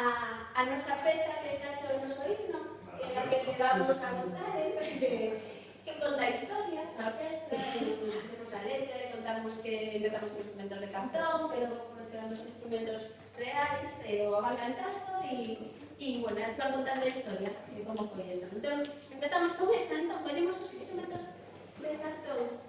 a nosa peza que traxe o noso himno, que era que levamos a contar, que conta a historia da orquestra, fixemos a letra, e contamos que empezamos con instrumentos de cartón, pero foron chegando os instrumentos reais, o van cantando, e, bueno, están contando a historia de como foi isto. Entón, empezamos con esa, entón, collemos os instrumentos de cartón.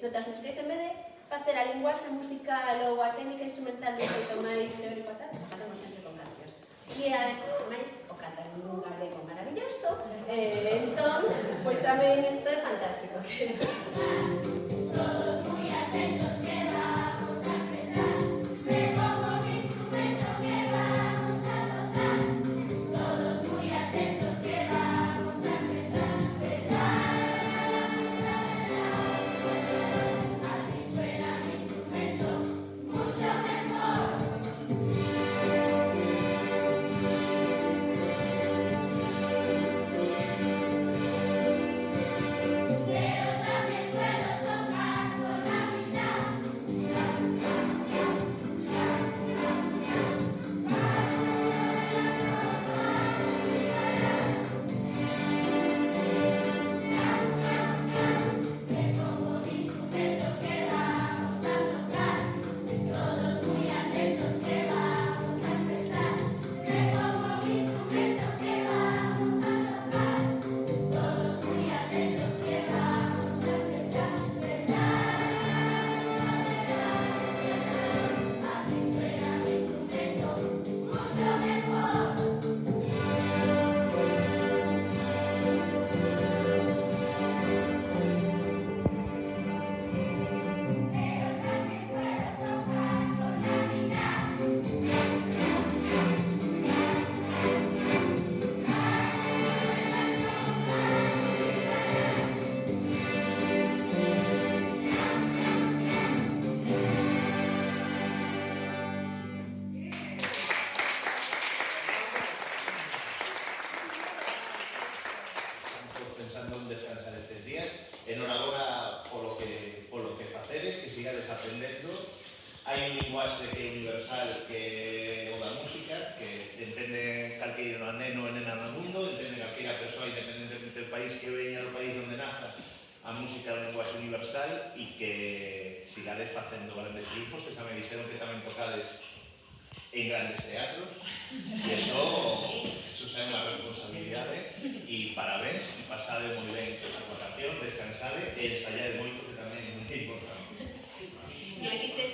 Notas musicais, en vez de facer a linguaxe musical ou a técnica instrumental de xeito máis teórico tal, facemos sempre con cancións. E ademais o cantan un galego maravilloso, entón, pois tamén isto é fantástico. Todos moi atentos que vamos a empezar, me pongo mi instrumento que vamos a tocar. Todos moi atentos que vamos a empezar, pero también puedo linguaxe que é universal, que é o da música, que entende calqueiro neno e nena no mundo, entende calqueira persoa independentemente del país que veña, do país onde naza, a música é un linguaxe universal e que sigades facendo grandes triunfos, que xa me dixeron que tamén tocades en grandes teatros, e eso é unha responsabilidade, e parabéns, e pasade moi ben a votación, descansade e ensayade moito, que tamén é moi importante. Y aquí te